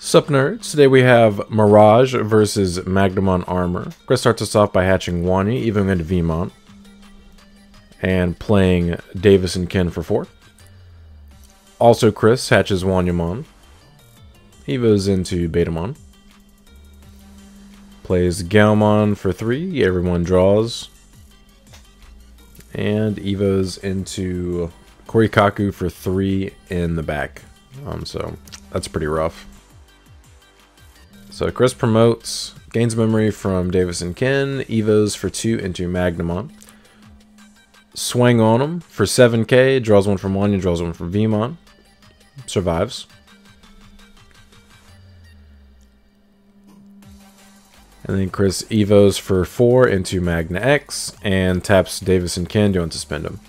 Sup nerds, today we have Mirage versus Magnamon Armor. Chris starts us off by hatching Wani, even into Vmon, and playing Davis and Ken for 4. Also Chris hatches Wanyamon, evos into Betamon, plays Gaomon for 3, everyone draws, and evos into Korikaku for 3 in the back. So that's pretty rough. So Chris promotes, gains memory from Davis and Ken, evos for 2 into Magnamon. Swing on him for 7k, draws one from Wanya, draws one from Vmon. Survives. And then Chris evos for 4 into Magna X and taps Davis and Ken, don't suspend him.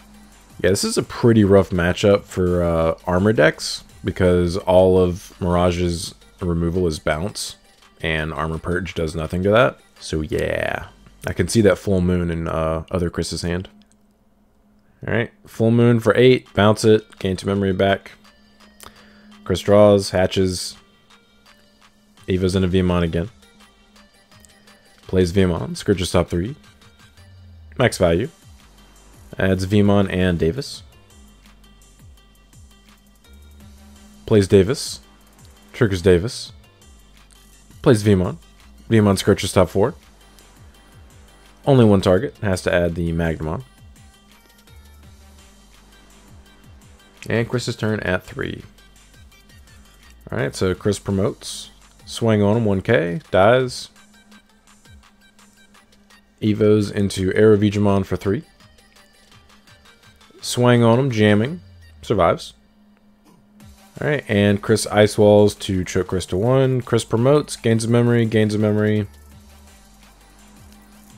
Yeah, this is a pretty rough matchup for armor decks because all of Mirage's removal is bounce. And Armor Purge does nothing to that. So yeah, I can see that Full Moon in other Chris's hand. Alright, Full Moon for 8, bounce it, gain 2 memory back. Chris draws, hatches, evos into Vmon again. Plays Vmon, Scourge's top 3. Max value. Adds Vmon and Davis. Plays Davis. Triggers Davis. Plays Vmon. Vmon Scourge's top 4. Only one target. Has to add the Magnamon. And Chris's turn at 3. Alright, so Chris promotes. Swing on him, 1k. Dies. Evos into Arrow Digimon for 3. Swing on him, jamming. Survives. Alright, and Chris Ice Walls to choke Chris to 1. Chris promotes, gains a memory,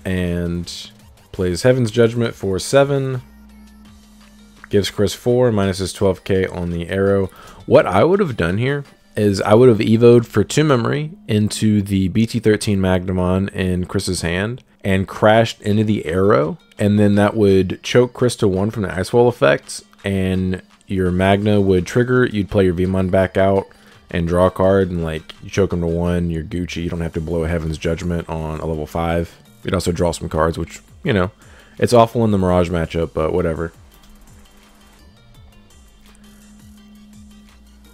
and plays Heaven's Judgment for 7. Gives Chris 4, minus his 12k on the arrow. What I would have done here is I would have evoed for 2 memory into the BT15 Magnamon in Chris's hand and crashed into the arrow, and then that would choke Chris to 1 from the Ice Wall effects, and your Magna would trigger, you'd play your Vmon back out and draw a card, and like you choke him to 1, you're Gucci, you don't have to blow a Heaven's Judgment on a level 5. You'd also draw some cards, which, you know, it's awful in the Mirage matchup, but whatever.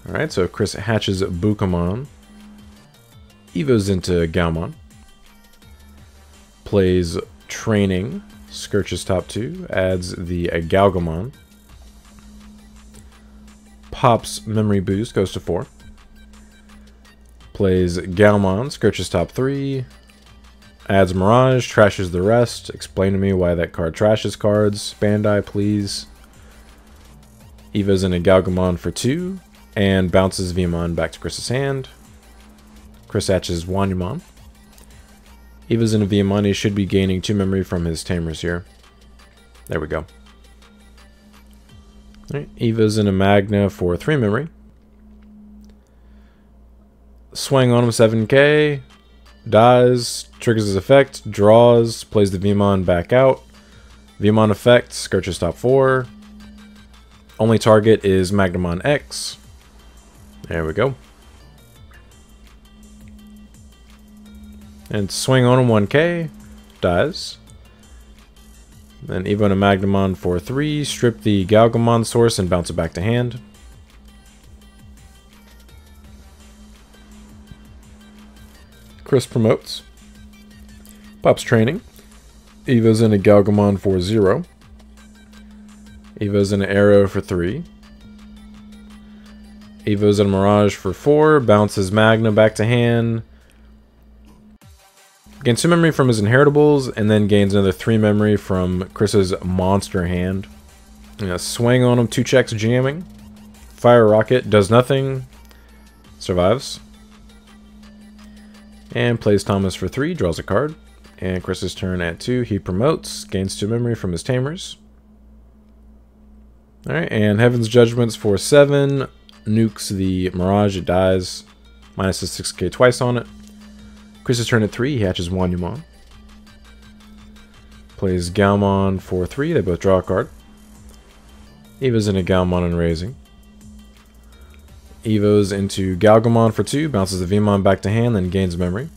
Alright, so Chris hatches Bukamon, evos into Gaomon, plays Training, Scourge's top 2, adds the Gaogamon, pops Memory Boost, goes to 4. Plays Gaomon, Scourge's top 3. Adds Mirage, trashes the rest. Explain to me why that card trashes cards. Bandai, please. Evos into Gaogamon for 2. And bounces Vmon back to Chris's hand. Chris hatches Wanyamon. Evos into Vmon, he should be gaining 2 memory from his Tamers here. There we go. Right, evos into Magna for 3 memory. Swing on him, 7k. Dies, triggers his effect, draws, plays the Vmon back out. Vmon effect, Scourge's top 4. Only target is Magnamon X. There we go. And swing on him, 1k. Dies. Then evo to Magnamon for 3, strip the Gaogamon source and bounce it back to hand. Chris promotes. Pops Training. Evos into Gaogamon for 0. Evos into Arrow for 3. Evos into Mirage for 4. Bounces Magna back to hand. Gains 2 memory from his inheritables, and then gains another 3 memory from Chris's monster hand. Swing on him, 2 checks jamming. Fire Rocket, does nothing. Survives. And plays Thomas for 3, draws a card. And Chris's turn at 2, he promotes, gains 2 memory from his Tamers. Alright, and Heaven's Judgments for 7. Nukes the Mirage, it dies. Minus his 6k twice on it. Chris's turn at 3, he hatches Wanyamon. Plays Gaomon for 3, they both draw a card. Eva's into Gaomon and raising. Evos into Gaogamon for 2, bounces the Vmon back to hand, then gains memory.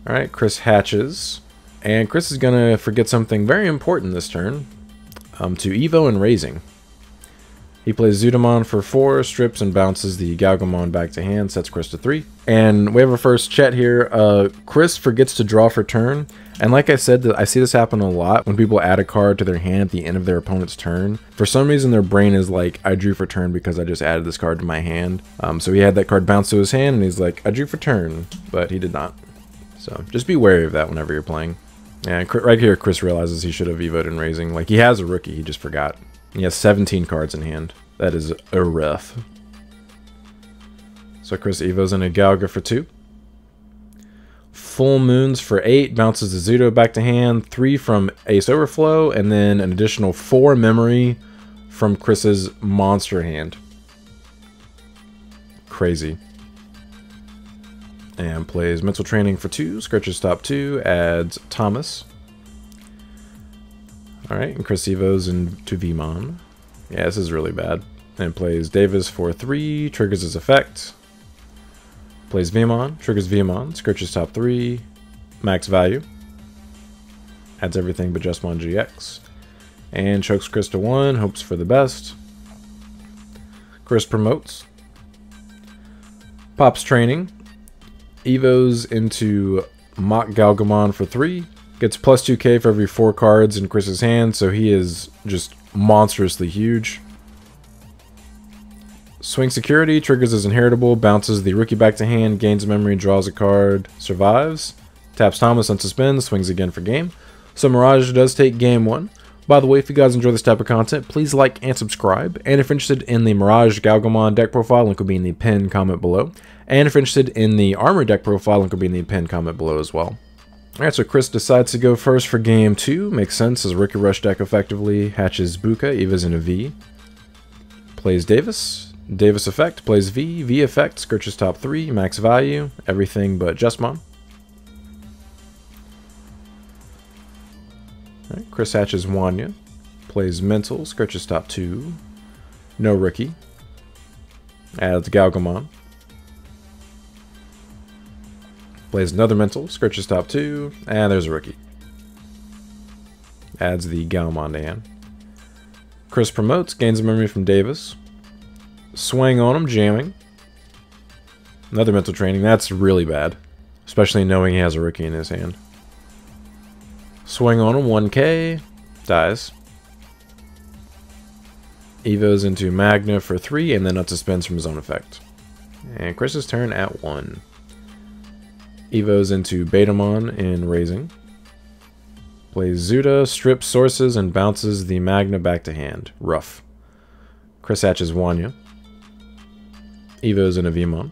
Alright, Chris hatches. And Chris is going to forget something very important this turn. To Evo and Raising. He plays Zudamon for 4, strips and bounces the Gaogamon back to hand, sets Chris to 3. And we have our first chat here. Chris forgets to draw for turn. And like I said, I see this happen a lot when people add a card to their hand at the end of their opponent's turn. For some reason, their brain is like, I drew for turn because I just added this card to my hand. So he had that card bounce to his hand, and he's like, I drew for turn, but he did not. So just be wary of that whenever you're playing. And right here, Chris realizes he should have Evo'd and Raising. Like, he has a rookie, he just forgot. He has 17 cards in hand. That is a rough. So Chris Evo's in a Galga for 2. Full Moons for 8, bounces the Zudo back to hand, 3 from Ace Overflow, and then an additional 4 memory from Chris's monster hand. Crazy. And plays Mental Training for 2, scratches top 2, adds Thomas. Alright, and Chris Evo's into Vmon. Yeah, this is really bad. And plays Davis for 3, triggers his effect. Plays Vmon, triggers Vmon, scratches top 3, max value. Adds everything but Justmon GX. And chokes Chris to 1, hopes for the best. Chris promotes. Pops Training. Evos into Mock Gaogamon for 3. Gets plus 2k for every 4 cards in Chris's hand, so he is just monstrously huge. Swing Security, triggers his Inheritable, bounces the rookie back to hand, gains memory, draws a card, survives. Taps Thomas on suspend, swings again for game. So Mirage does take game 1. By the way, if you guys enjoy this type of content, please like and subscribe. And if you're interested in the MirageGaogamon deck profile, link will be in the pinned comment below. And if you're interested in the Armor deck profile, link will be in the pinned comment below as well. Alright, so Chris decides to go first for game 2. Makes sense, as Rookie Rush deck effectively. Hatches Buka, Eva's in a V. Plays Davis. Davis effect, plays V. V effect, scratches top 3, max value. Everything but Justmon. Alright, Chris hatches Wanya. Plays Mental, scratches top 2. No rookie. Adds Gaogamon. Plays another Mental, scratches top 2, and there's a rookie. Adds the Gaomon to hand. Chris promotes, gains a memory from Davis. Swing on him, jamming. Another Mental Training, that's really bad. Especially knowing he has a rookie in his hand. Swing on him, 1k, dies. Evo's into Magna for 3, and then unsuspends from his own effect. And Chris's turn at 1. Evo's into Betamon in Raising. Plays Zuda, strips sources, and bounces the Magna back to hand. Rough. Chris hatches Wanya. Evo's in a Vmon.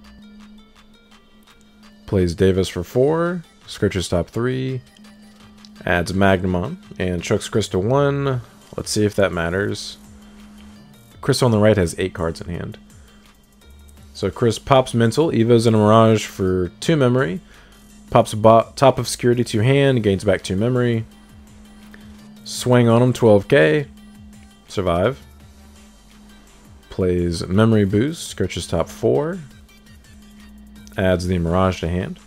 Plays Davis for 4, scratches top 3, adds Magnamon, and chucks Chris to 1. Let's see if that matters. Chris on the right has 8 cards in hand. So Chris pops Mental, Evo's in a Mirage for 2 memory. Pops top of Security to hand, gains back 2 memory. Swing on him, 12k. Survive. Plays Memory Boost, scratches top 4. Adds the Mirage to hand.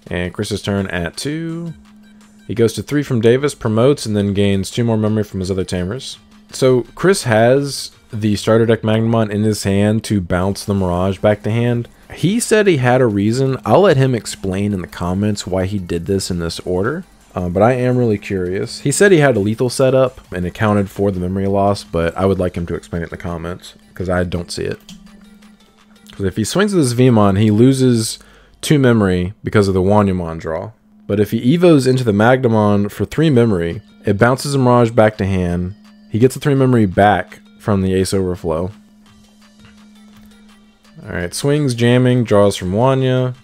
And Chris's turn at 2. He goes to 3 from Davis, promotes, and then gains 2 more memory from his other Tamers. So Chris has the starter deck Magnamon in his hand to bounce the Mirage back to hand. He said he had a reason. I'll let him explain in the comments why he did this in this order. But I am really curious. He said he had a lethal setup and accounted for the memory loss, but I would like him to explain it in the comments, because I don't see it. Because if he swings with his Vmon, he loses 2 memory because of the Wanyamon draw. But if he Evos into the Magnamon for 3 memory, it bounces the Mirage back to hand. He gets the 3 memory back from the Ace Overflow. Alright, swings, jamming, draws from Wanya.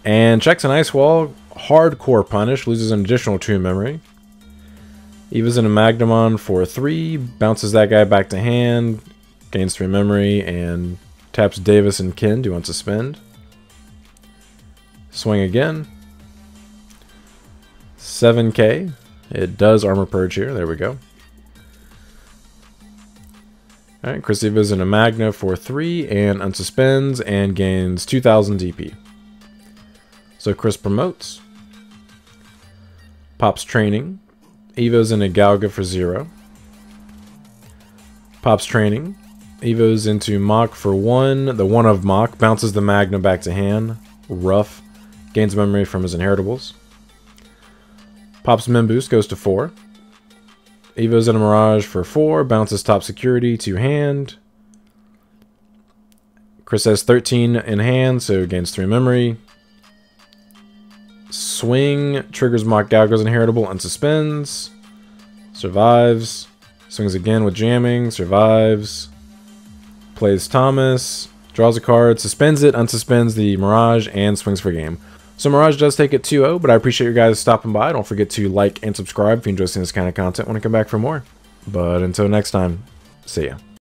And checks an Ice Wall. Hardcore punish, loses an additional 2 memory. Eva's in a Magnamon for 3, bounces that guy back to hand, gains 3 memory, and taps Davis and Ken to unsuspend. Swing again. 7k. It does Armor Purge here, there we go. Alright, Chris Evo's into Magna for 3 and unsuspends and gains 2000 DP. So Chris promotes. Pops Training. Evo's into Galga for 0. Pops Training. Evo's into Mach for 1. The 1 of Mach bounces the Magna back to hand. Rough. Gains memory from his inheritables. Pops Memboost goes to 4. Evo's into Mirage for 4. Bounces top security to hand. Chris has 13 in hand, so gains 3 memory. Swing. Triggers Mach Galga's inheritable. Unsuspends. Survives. Swings again with jamming. Survives. Plays Thomas. Draws a card. Suspends it. Unsuspends the Mirage. And swings for game. So Mirage does take it 2-0, but I appreciate you guys stopping by. Don't forget to like and subscribe if you enjoy seeing this kind of content. Want to come back for more. But until next time, see ya.